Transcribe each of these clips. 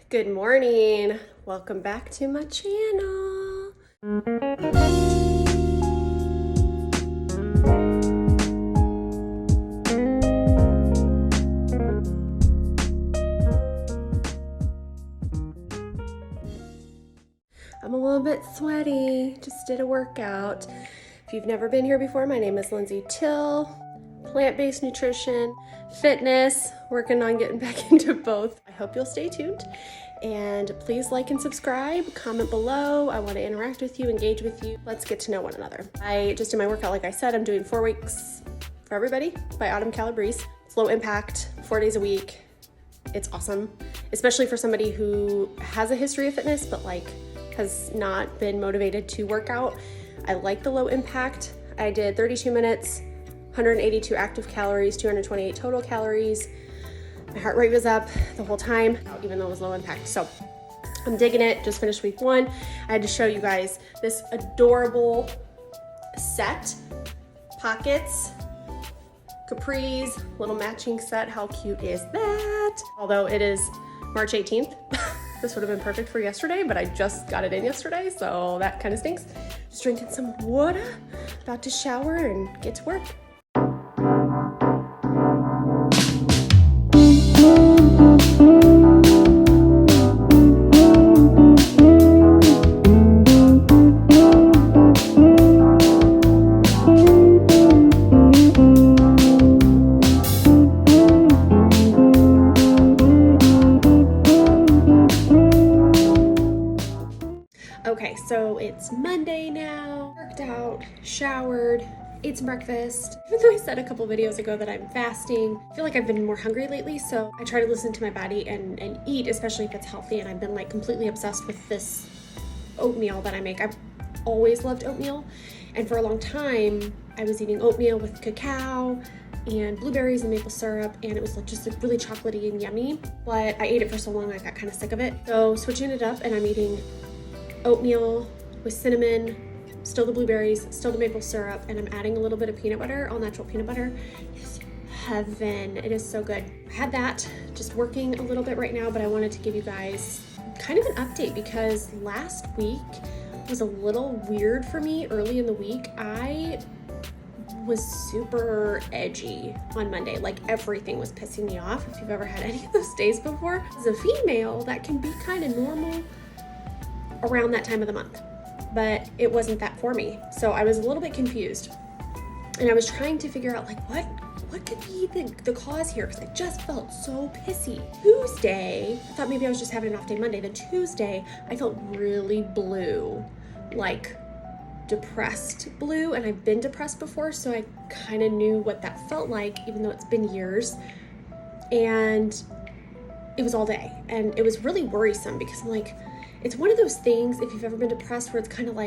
Good morning. Welcome back to my channel. I'm a little bit sweaty, just did a workout. If you've never been here before, my name is Lindsay Till. Plant-based nutrition, fitness, working on getting back into both. I hope you'll stay tuned and please like and subscribe, comment below. I want to interact with you, engage with you. Let's get to know one another. I just did my workout, like I said, I'm doing 4 weeks for everybody by Autumn Calabrese. It's low impact, 4 days a week. It's awesome, especially for somebody who has a history of fitness, but has not been motivated to work out. I like the low impact. I did 32 minutes, 182 active calories, 228 total calories. My heart rate was up the whole time, even though it was low impact. So I'm digging it. Just finished week 1. I had to show you guys this adorable set. Pockets, capris, little matching set. How cute is that? Although it is March 18th. This would have been perfect for yesterday, but I just got it in yesterday, so that kind of stinks. Just drinking some water, about to shower and get to work. Okay, so it's Monday now, worked out, showered, ate some breakfast. Even though I said a couple videos ago that I'm fasting, I feel like I've been more hungry lately, so I try to listen to my body and eat, especially if it's healthy, and I've been completely obsessed with this oatmeal that I make. I've always loved oatmeal, and for a long time, I was eating oatmeal with cacao and blueberries and maple syrup, and it was just really chocolatey and yummy, but I ate it for so long I got kind of sick of it. So switching it up, and I'm eating oatmeal with cinnamon, still the blueberries, still the maple syrup, and I'm adding a little bit of peanut butter, all natural peanut butter. It's heaven. It is so good. I had that, just working a little bit right now, but I wanted to give you guys kind of an update because last week was a little weird for me early in the week. I was super edgy on Monday. Everything was pissing me off. If you've ever had any of those days before, as a female, that can be kind of normal around that time of the month, but it wasn't that for me. So I was a little bit confused, and I was trying to figure out what could be the cause here, because I just felt so pissy. Tuesday, I thought maybe I was just having an off day Monday. Then Tuesday, I felt really blue, depressed blue, and I've been depressed before, so I kind of knew what that felt like, even though it's been years. And it was all day, and it was really worrisome because I'm it's one of those things, if you've ever been depressed, where it's kind of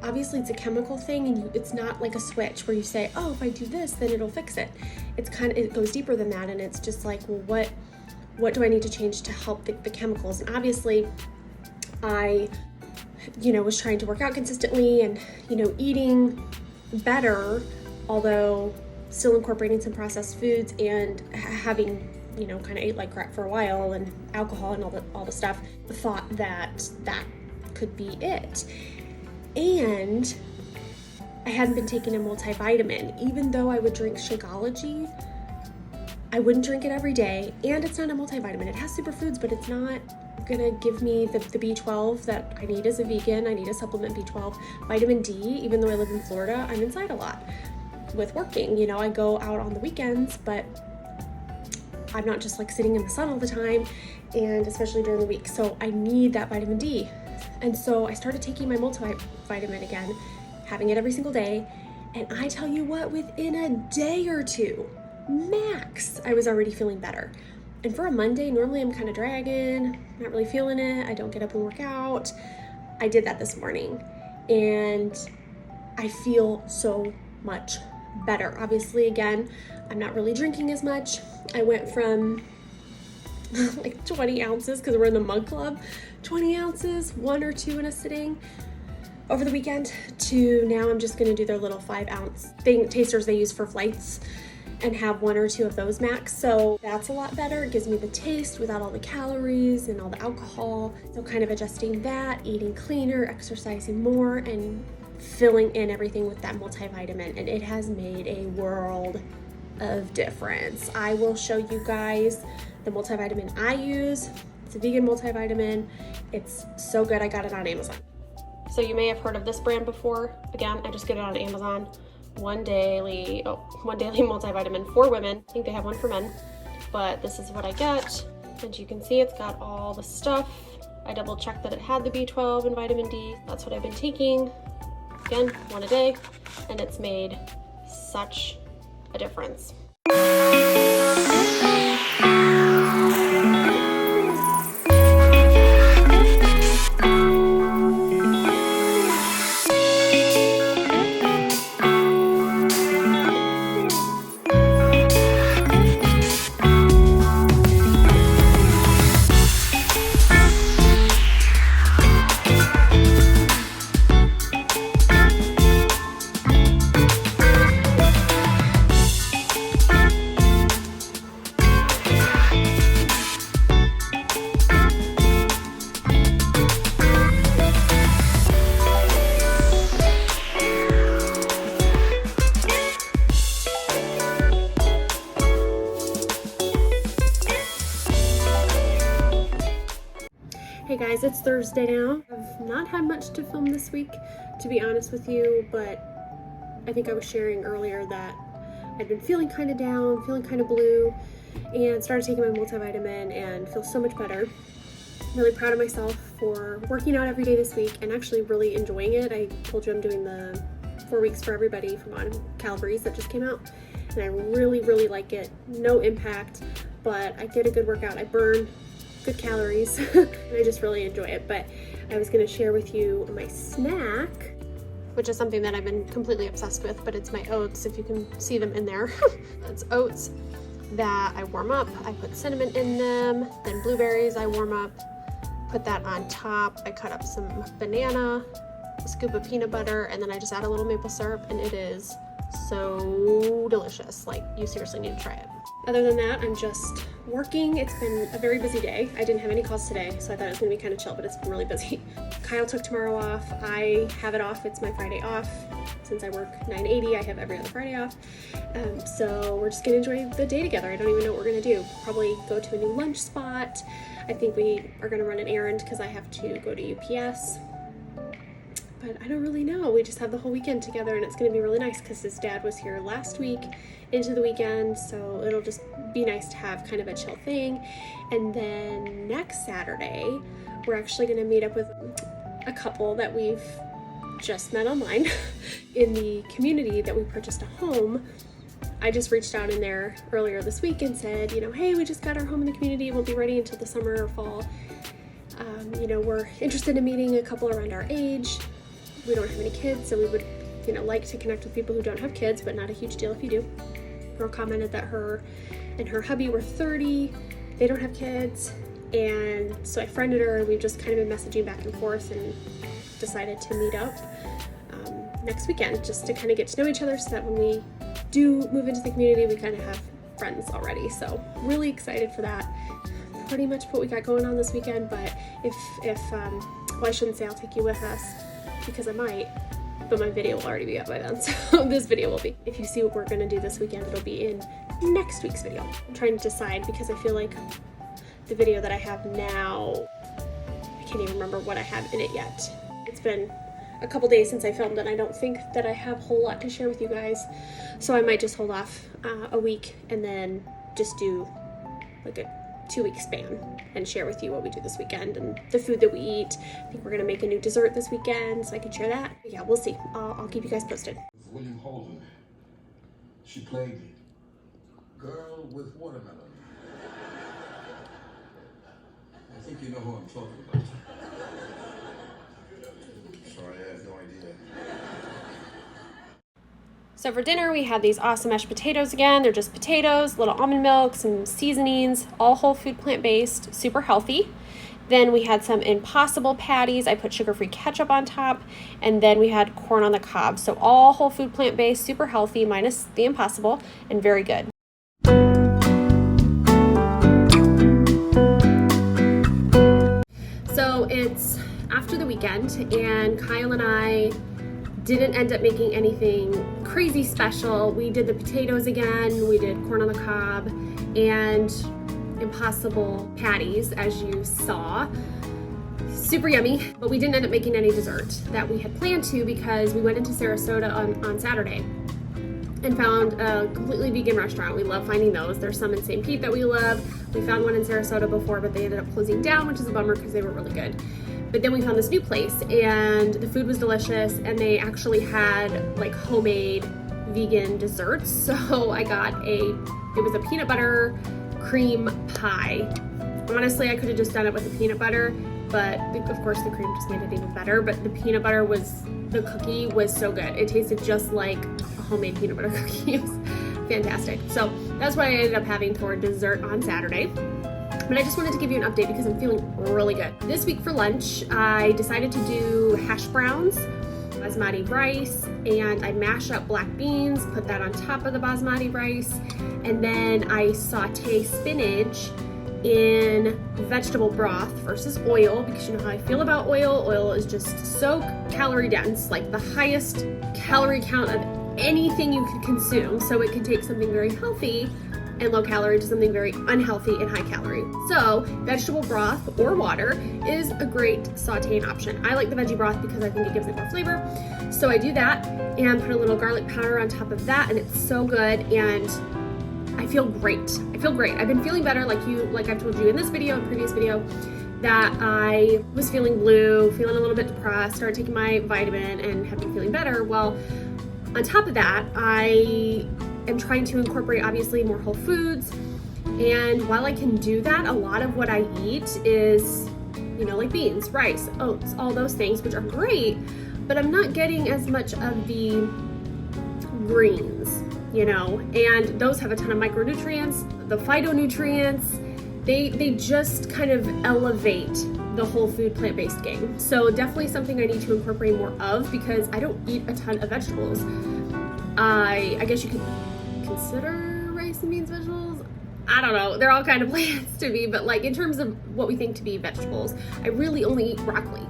obviously it's a chemical thing, and it's not like a switch where you say, oh, if I do this, then it'll fix it. It goes deeper than that, and it's just well, what do I need to change to help the chemicals? And obviously, I, was trying to work out consistently and, eating better, although still incorporating some processed foods and having kind of ate like crap for a while, and alcohol and all the stuff. Thought that could be it. And I hadn't been taking a multivitamin. Even though I would drink Shakeology, I wouldn't drink it every day. And it's not a multivitamin. It has superfoods, but it's not gonna give me the B12 that I need as a vegan. I need a supplement B12. Vitamin D, even though I live in Florida, I'm inside a lot with working. I go out on the weekends, but I'm not just sitting in the sun all the time, and especially during the week. So I need that vitamin D. And so I started taking my multivitamin again, having it every single day. And I tell you what, within a day or two, max, I was already feeling better. And for a Monday, normally I'm kind of dragging, not really feeling it. I don't get up and work out. I did that this morning, and I feel so much better. Obviously, again, I'm not really drinking as much. I went from 20 ounces, because we're in the mug club, 20 ounces, 1 or 2 in a sitting over the weekend, to now I'm just gonna do their little 5-ounce tasters they use for flights and have 1 or 2 of those max. So that's a lot better. It gives me the taste without all the calories and all the alcohol. So kind of adjusting that, eating cleaner, exercising more, and filling in everything with that multivitamin. And it has made a world of difference. I will show you guys the multivitamin I use. It's a vegan multivitamin. It's so good. I got it on Amazon. So you may have heard of this brand before. Again, I just get it on Amazon. One daily multivitamin for women. I think they have one for men, but this is what I get. And you can see it's got all the stuff. I double checked that it had the B12 and vitamin D. That's what I've been taking. Again, 1 a day, and it's made such a difference. Hey guys, it's Thursday now. I've not had much to film this week, to be honest with you, but I think I was sharing earlier that I'd been feeling kind of down, feeling kind of blue, and started taking my multivitamin and feel so much better. I'm really proud of myself for working out every day this week and actually really enjoying it. I told you I'm doing the 4 weeks for everybody from On Calories that just came out, and I really, really like it. No impact, but I get a good workout. I burn good calories and I just really enjoy it. But I was going to share with you my snack, which is something that I've been completely obsessed with, but it's my oats, if you can see them in there. It's oats that I warm up. I put cinnamon in them, then blueberries I warm up, put that on top. I cut up some banana, a scoop of peanut butter, and then I just add a little maple syrup, and it is so delicious. Like, you seriously need to try it. Other than that, I'm just working. It's been a very busy day. I didn't have any calls today, so I thought it was gonna be kind of chill, but it's been really busy. Kyle took tomorrow off. I have it off. It's my Friday off. Since I work 980, I have every other Friday off. So we're just gonna enjoy the day together. I don't even know what we're gonna do. Probably go to a new lunch spot. I think we are gonna run an errand because I have to go to UPS. But I don't really know. We just have the whole weekend together, and it's going to be really nice because his dad was here last week into the weekend, so it'll just be nice to have kind of a chill thing. And then next Saturday, we're actually going to meet up with a couple that we've just met online in the community that we purchased a home. I just reached out in there earlier this week and said, hey, we just got our home in the community. It won't be ready until the summer or fall. We're interested in meeting a couple around our age. We don't have any kids, so we would, like to connect with people who don't have kids, but not a huge deal if you do. Girl commented that her and her hubby were 30, they don't have kids, and so I friended her, and we've just kind of been messaging back and forth and decided to meet up next weekend just to kind of get to know each other so that when we do move into the community, we kind of have friends already. So really excited for that. Pretty much what we got going on this weekend, but if I shouldn't say I'll take you with us, because I might, but my video will already be up by then, so this video will be. If you see what we're gonna do this weekend, it'll be in next week's video. I'm trying to decide because I feel like the video that I have now, I can't even remember what I have in it yet. It's been a couple days since I filmed, and I don't think that I have a whole lot to share with you guys, so I might just hold off a week and then just do like a 2-week span and share with you what we do this weekend and the food that we eat. I think we're gonna make a new dessert this weekend, so I can share that. But yeah, we'll see. I'll keep you guys posted. William Holden. She played me. Girl with watermelon. I think you know who I'm talking about. Sorry, I have no idea. So for dinner, we had these awesome mashed potatoes again. They're just potatoes, little almond milk, some seasonings, all whole food, plant-based, super healthy. Then we had some Impossible patties. I put sugar-free ketchup on top. And then we had corn on the cob. So all whole food, plant-based, super healthy, minus the Impossible, and very good. it's after the weekend, and Kyle and I didn't end up making anything crazy special. We did the potatoes again, we did corn on the cob, and Impossible patties, as you saw. Super yummy, but we didn't end up making any dessert that we had planned to because we went into Sarasota on Saturday and found a completely vegan restaurant. We love finding those. There's some in St. Pete that we love. We found one in Sarasota before, but they ended up closing down, which is a bummer because they were really good. But then we found this new place and the food was delicious, and they actually had like homemade vegan desserts. So I got it was a peanut butter cream pie. Honestly, I could have just done it with the peanut butter, but of course the cream just made it even better. But the cookie was so good. It tasted just like a homemade peanut butter cookie. It was fantastic. So that's what I ended up having for dessert on Saturday. But I just wanted to give you an update because I'm feeling really good. This week for lunch, I decided to do hash browns, basmati rice, and I mash up black beans, put that on top of the basmati rice, and then I saute spinach in vegetable broth versus oil, because you know how I feel about oil. Oil is just so calorie dense, like the highest calorie count of anything you could consume. So it can take something very healthy and low calorie to something very unhealthy and high calorie. So vegetable broth or water is a great sauteing option. I like the veggie broth because I think it gives it more flavor. So I do that and put a little garlic powder on top of that, and it's so good, and I feel great. I feel great. I've been feeling better, like I've told you in this video and previous video, that I was feeling blue, feeling a little bit depressed, started taking my vitamin and have been feeling better. Well, on top of that, I am trying to incorporate obviously more whole foods. And while I can do that, a lot of what I eat is, like beans, rice, oats, all those things, which are great, but I'm not getting as much of the greens, and those have a ton of micronutrients. The phytonutrients, they just kind of elevate the whole food plant-based game. So definitely something I need to incorporate more of because I don't eat a ton of vegetables. I guess you could consider rice and beans vegetables. I don't know, they're all kind of plants to me, but like in terms of what we think to be vegetables, I really only eat broccoli.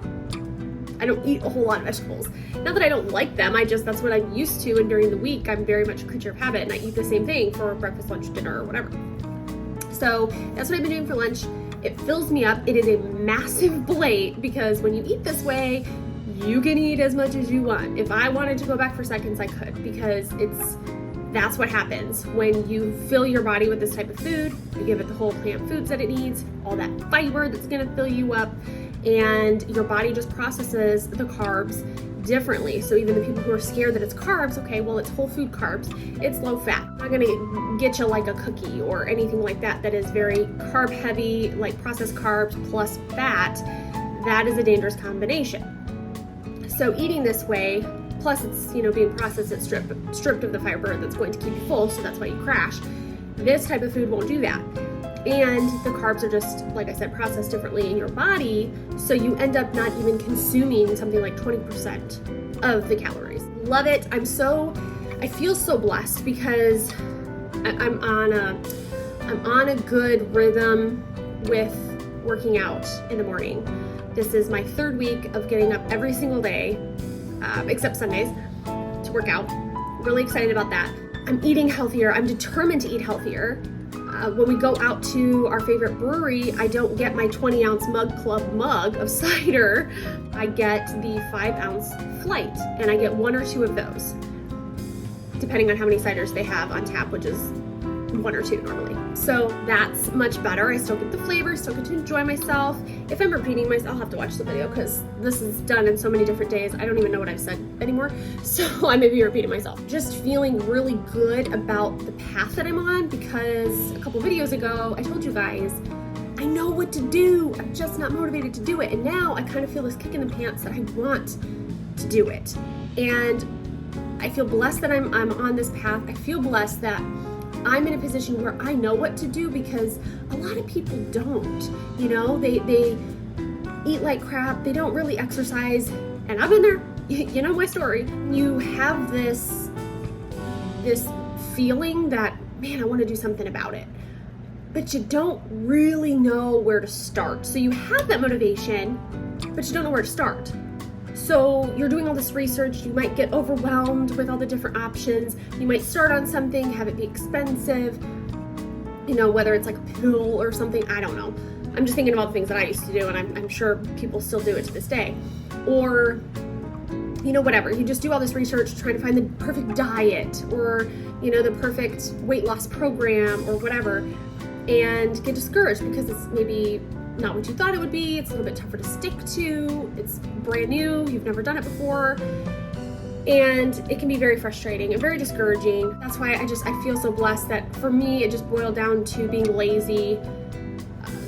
I don't eat a whole lot of vegetables. Not that I don't like them, that's what I'm used to, and during the week I'm very much a creature of habit and I eat the same thing for breakfast, lunch, dinner, or whatever. So that's what I've been doing for lunch. It fills me up. It is a massive plate because when you eat this way, you can eat as much as you want. If I wanted to go back for seconds, I could, because that's what happens when you fill your body with this type of food. You give it the whole plant foods that it needs, all that fiber that's gonna fill you up, and your body just processes the carbs differently. So even the people who are scared that it's carbs, okay, well, it's whole food carbs, it's low fat. I'm not gonna get you like a cookie or anything like that is very carb heavy, like processed carbs plus fat. That is a dangerous combination. So eating this way, plus it's being processed, it's stripped of the fiber that's going to keep you full, so that's why you crash. This type of food won't do that. And the carbs are just, like I said, processed differently in your body, so you end up not even consuming something like 20% of the calories. Love it. I feel so blessed because I'm on a good rhythm with working out in the morning. This is my third week of getting up every single day, except Sundays, to work out. Really excited about that. I'm eating healthier. I'm determined to eat healthier. When we go out to our favorite brewery, I don't get my 20-ounce Mug Club mug of cider. I get the 5-ounce Flight, and I get 1 or 2 of those, depending on how many ciders they have on tap, which is 1 or 2 normally. So that's much better. I still get the flavor, still get to enjoy myself. If I'm repeating myself, I'll have to watch the video because this is done in so many different days. I don't even know what I've said anymore. So I may be repeating myself. Just feeling really good about the path that I'm on because a couple videos ago, I told you guys, I know what to do. I'm just not motivated to do it. And now I kind of feel this kick in the pants that I want to do it. And I feel blessed that I'm on this path. I feel blessed that I'm in a position where I know what to do because a lot of people don't. They eat like crap. They don't really exercise. And I've been there. You know my story. You have this feeling that, man, I want to do something about it. But you don't really know where to start. So you have that motivation, but you don't know where to start. So you're doing all this research, you might get overwhelmed with all the different options. You might start on something, have it be expensive, you know, whether it's like a pill or something, I don't know. I'm just thinking about the things that I used to do, and I'm sure people still do it to this day. Or, you know, whatever, you just do all this research trying to find the perfect diet or, you know, the perfect weight loss program or whatever, and get discouraged because it's maybe not what you thought it would be. It's a little bit tougher to stick to. It's brand new. You've never done it before. And it can be very frustrating and very discouraging. That's why I feel so blessed that for me, it just boiled down to being lazy,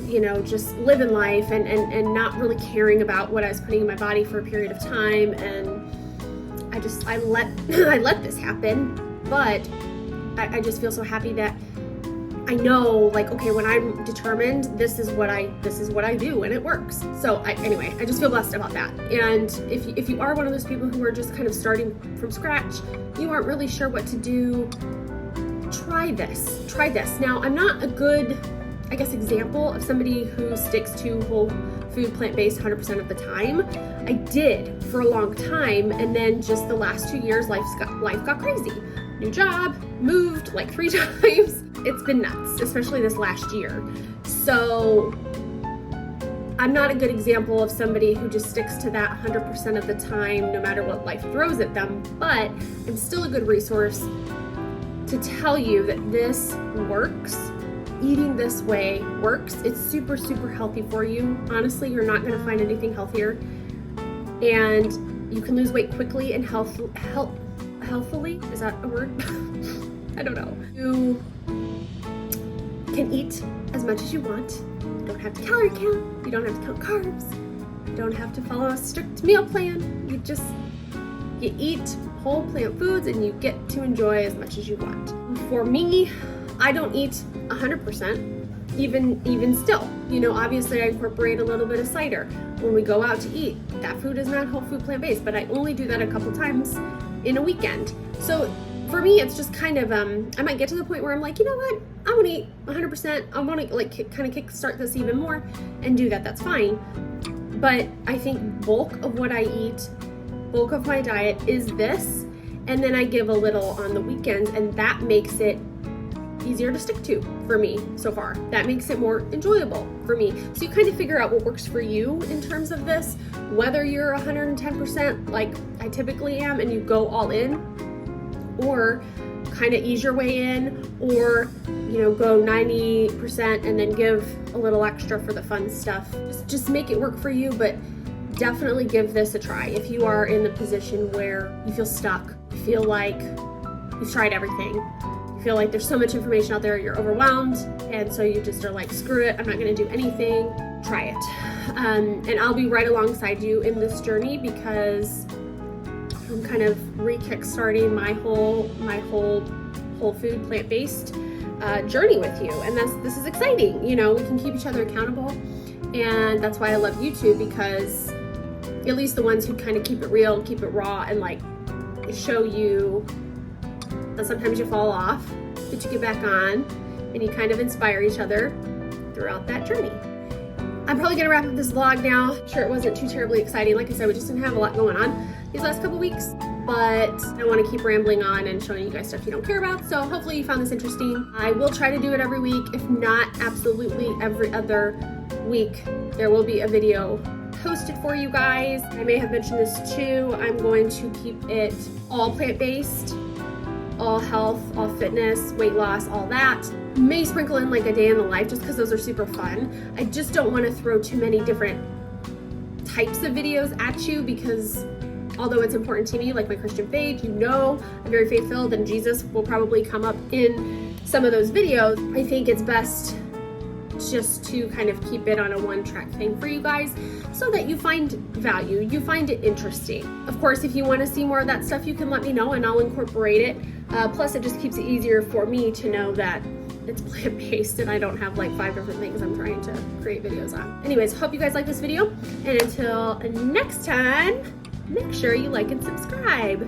you know, just living life and not really caring about what I was putting in my body for a period of time. And I let this happen, but I just feel so happy that I know, like, okay, when I'm determined, this is what I do, and it works. So anyway, I just feel blessed about that. And if you are one of those people who are just kind of starting from scratch, you aren't really sure what to do, try this. Now, I'm not a good, I guess, example of somebody who sticks to whole food, plant-based 100% of the time. I did for a long time, and then just the last 2 years, life got crazy. New job, moved like 3 times. It's been nuts, especially this last year. So I'm not a good example of somebody who just sticks to that 100% of the time, no matter what life throws at them, but I'm still a good resource to tell you that this works. Eating this way works. It's super, super healthy for you. Honestly, you're not gonna find anything healthier. And you can lose weight quickly and healthfully. Is that a word? I don't know. You can eat as much as you want. You don't have to calorie count. You don't have to count carbs. You don't have to follow a strict meal plan. You eat whole plant foods and you get to enjoy as much as you want. For me, I don't eat 100%, even still. You know, obviously I incorporate a little bit of cider when we go out to eat. That food is not whole food plant-based, but I only do that a couple times in a weekend. So for me, it's just kind of, I might get to the point where I'm like, you know what? I want to eat 100%. I want to like kind of kickstart this even more and do that. That's fine. But I think bulk of what I eat, bulk of my diet is this. And then I give a little on the weekends, and that makes it easier to stick to for me so far. That makes it more enjoyable for me. So you kind of figure out what works for you in terms of this, whether you're 110% like I typically am and you go all in, or kind of ease your way in, or, you know, go 90% and then give a little extra for the fun stuff. Just make it work for you, but definitely give this a try. If you are in the position where you feel stuck, you feel like you've tried everything, you feel like there's so much information out there, you're overwhelmed, and so you just are like, screw it, I'm not gonna do anything, try it. And I'll be right alongside you in this journey, because I'm kind of re-kickstarting my whole whole food plant-based journey with you, and this is exciting. You know, we can keep each other accountable, and that's why I love YouTube, because at least the ones who kind of keep it real, keep it raw, and like show you that sometimes you fall off, but you get back on, and you kind of inspire each other throughout that journey. I'm probably gonna wrap up this vlog now. I'm sure it wasn't too terribly exciting. Like I said, we just didn't have a lot going on these last couple weeks, but I want to keep rambling on and showing you guys stuff you don't care about. So hopefully you found this interesting. I will try to do it every week. If not, absolutely every other week, there will be a video posted for you guys. I may have mentioned this too. I'm going to keep it all plant-based, all health, all fitness, weight loss, all that. May sprinkle in like a day in the life, just because those are super fun. I just don't want to throw too many different types of videos at you, because although it's important to me, like my Christian faith, you know, I'm very faith-filled, and Jesus will probably come up in some of those videos. I think it's best just to kind of keep it on a one-track thing for you guys, so that you find value, you find it interesting. Of course, if you want to see more of that stuff, you can let me know and I'll incorporate it. Plus, it just keeps it easier for me to know that it's plant-based and I don't have like 5 different things I'm trying to create videos on. Anyways, hope you guys like this video, and until next time, make sure you like and subscribe.